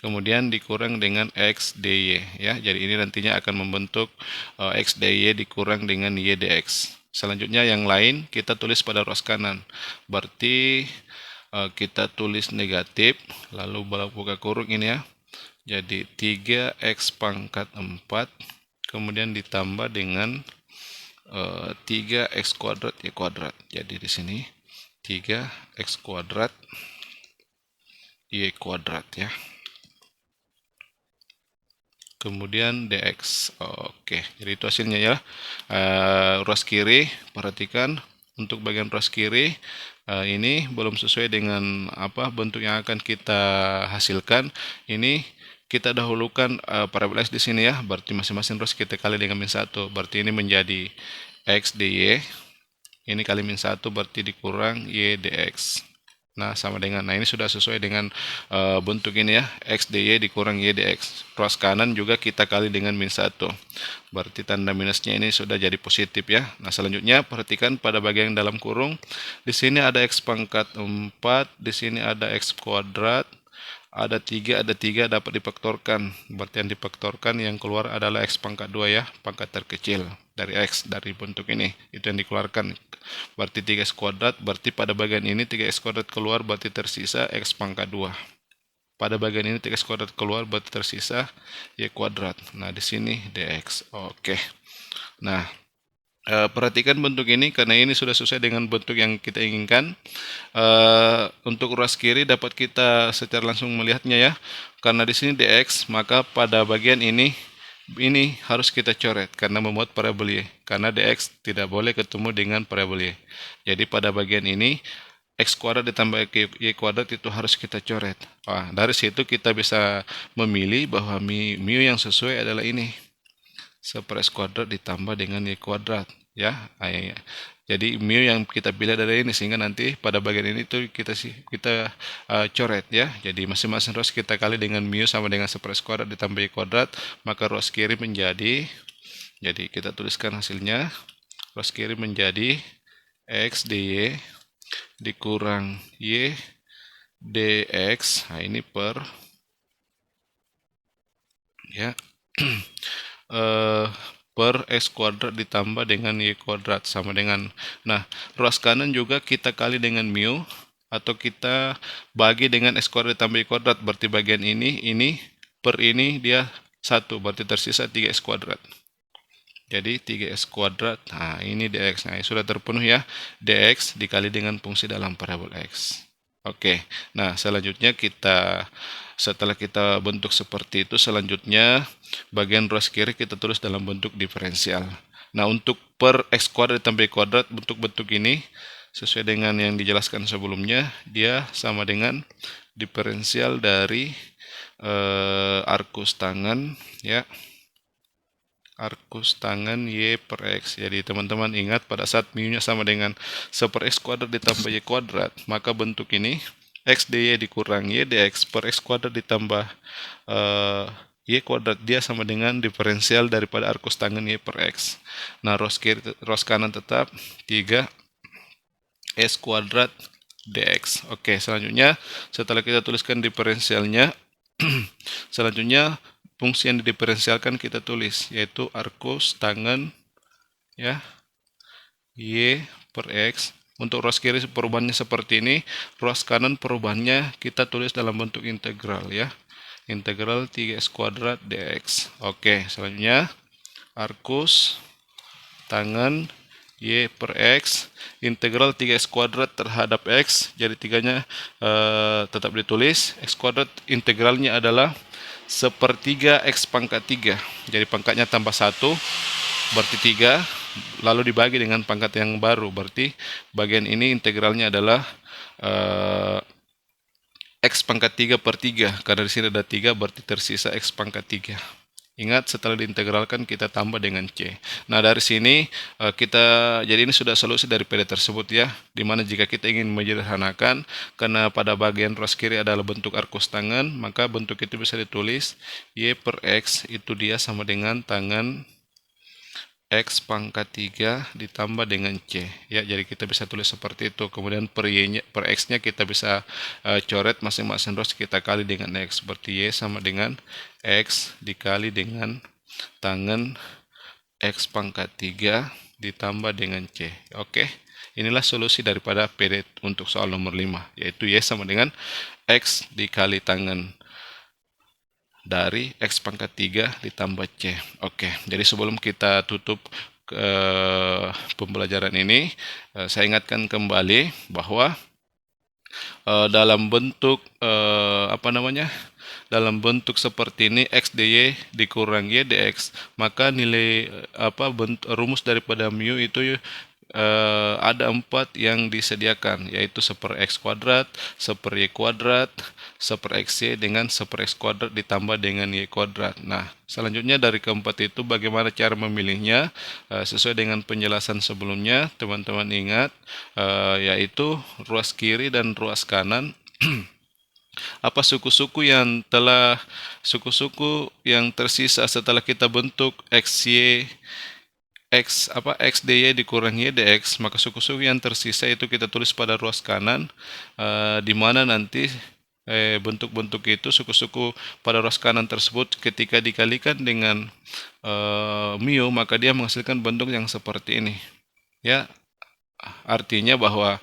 kemudian dikurang dengan x dy ya. Jadi ini nantinya akan membentuk x dy dikurang dengan y dx. Selanjutnya yang lain kita tulis pada ruas kanan. Berarti kita tulis negatif, lalu buka kurung ini ya. Jadi 3x pangkat 4 kemudian ditambah dengan 3x kuadrat y kuadrat. Jadi di sini 3x kuadrat y kuadrat ya. Kemudian dx. Oke, jadi itu hasilnya ya. Ruas kiri, perhatikan untuk bagian ruas kiri ini belum sesuai dengan bentuk yang akan kita hasilkan. Ini kita dahulukan parabol x di sini ya, berarti masing-masing ruas kita kali dengan min 1, berarti ini menjadi x dy. Ini kali min 1 berarti dikurang y dx. Nah, sama dengan, nah ini sudah sesuai dengan bentuk ini ya, x dy dikurang y dx. Ruas kanan juga kita kali dengan min 1. Berarti tanda minusnya ini sudah jadi positif ya. Nah, selanjutnya perhatikan pada bagian dalam kurung. Di sini ada x pangkat 4, di sini ada x kuadrat, ada 3 dapat difaktorkan. Berarti yang difaktorkan yang keluar adalah x pangkat 2 ya, pangkat terkecil dari x, dari bentuk ini. Itu yang dikeluarkan. Berarti 3x kuadrat, berarti pada bagian ini 3x kuadrat keluar, berarti tersisa x pangkat 2. Pada bagian ini 3x kuadrat keluar, berarti tersisa y kuadrat. Nah, di sini dx. Oke. Nah, perhatikan bentuk ini, karena ini sudah sesuai dengan bentuk yang kita inginkan. Untuk ruas kiri dapat kita secara langsung melihatnya ya. Karena di sini dx, maka pada bagian ini harus kita coret karena memuat parabol y. Karena dx tidak boleh ketemu dengan parabol y. Jadi pada bagian ini x kuadrat ditambah y kuadrat itu harus kita coret. Dari situ kita bisa memilih bahwa mu yang sesuai adalah ini, 1/x kuadrat ditambah dengan y kuadrat ya. Jadi mu yang kita pilih dari ini, sehingga nanti pada bagian ini tuh kita coret ya. Jadi masing-masing ruas kita kali dengan mu sama dengan 1/2 kuadrat ditambah y kuadrat, maka ruas kiri menjadi, jadi kita tuliskan hasilnya. Ruas kiri menjadi x dy dikurang y dx. Nah, ini per ya per x kuadrat ditambah dengan y kuadrat sama dengan, nah ruas kanan juga kita kali dengan mu atau kita bagi dengan x kuadrat ditambah y kuadrat, berarti bagian ini per ini dia 1, berarti tersisa 3x kuadrat. Jadi 3x kuadrat, nah ini dx, nah sudah terpenuhi ya, dx dikali dengan fungsi dalam parabol x. Oke, nah selanjutnya setelah kita bentuk seperti itu, selanjutnya bagian ruas kiri kita tulis dalam bentuk diferensial. Nah, untuk per x kuadrat ditambah y kuadrat, bentuk-bentuk ini sesuai dengan yang dijelaskan sebelumnya, dia sama dengan diferensial dari arkus tangan ya, arkus tangan y per x. Jadi teman-teman ingat, pada saat mu-nya sama dengan 1/x kuadrat ditambah y kuadrat, maka bentuk ini x dy dikurang y dx per x kuadrat ditambah y kuadrat, dia sama dengan diferensial daripada arkus tangan y per x. Nah, ruas kanan tetap 3x kuadrat dx. Oke, selanjutnya setelah kita tuliskan diferensialnya, selanjutnya fungsi yang didiferensialkan kita tulis, yaitu arkus tangan ya y per x. Untuk ruas kiri perubahannya seperti ini, ruas kanan perubahannya kita tulis dalam bentuk integral ya, integral 3x kuadrat dx. Oke, selanjutnya arkus tangan y per x integral 3x kuadrat terhadap x, jadi tiganya tetap ditulis. X kuadrat integralnya adalah 1/3 x pangkat 3, jadi pangkatnya tambah 1 berarti 3, lalu dibagi dengan pangkat yang baru, berarti bagian ini integralnya adalah x pangkat 3/3, karena di sini ada 3 berarti tersisa x pangkat 3. Ingat, setelah diintegralkan kita tambah dengan C. Nah, dari sini jadi ini sudah solusi dari PD tersebut ya, dimana jika kita ingin menyederhanakan, karena pada bagian ruas kiri adalah bentuk arkus tangan, maka bentuk itu bisa ditulis y per x itu dia sama dengan tangan x pangkat 3 ditambah dengan C ya, jadi kita bisa tulis seperti itu. Kemudian per x-nya kita bisa coret masing-masing ruas kita kali dengan x, seperti y sama dengan x dikali dengan tangan x pangkat 3 ditambah dengan C. Oke, inilah solusi daripada PD untuk soal nomor 5, yaitu y sama dengan x dikali tangan dari x pangkat 3 ditambah C. Oke, jadi sebelum kita tutup pembelajaran ini, saya ingatkan kembali bahwa dalam bentuk dalam bentuk seperti ini, x dy dikurang y dx, maka nilai rumus daripada mu itu ada 4 yang disediakan, yaitu 1/x kuadrat, 1/y kuadrat, 1/xy dengan 1/x kuadrat ditambah dengan y kuadrat. Nah, selanjutnya dari keempat itu bagaimana cara memilihnya? Sesuai dengan penjelasan sebelumnya, teman-teman ingat, yaitu ruas kiri dan ruas kanan apa suku-suku yang tersisa setelah kita bentuk x dy dikurang y dx, maka suku-suku yang tersisa itu kita tulis pada ruas kanan, di mana nanti bentuk-bentuk itu, suku-suku pada ruas kanan tersebut ketika dikalikan dengan mu, maka dia menghasilkan bentuk yang seperti ini ya. Artinya bahwa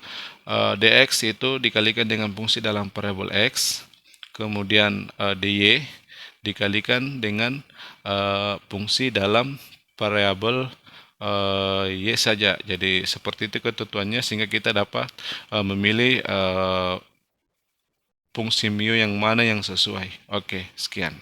dx itu dikalikan dengan fungsi dalam parabol x, kemudian dy dikalikan dengan fungsi dalam variabel y saja. Jadi seperti itu ketentuannya, sehingga kita dapat memilih fungsi mu yang mana yang sesuai. Oke, sekian.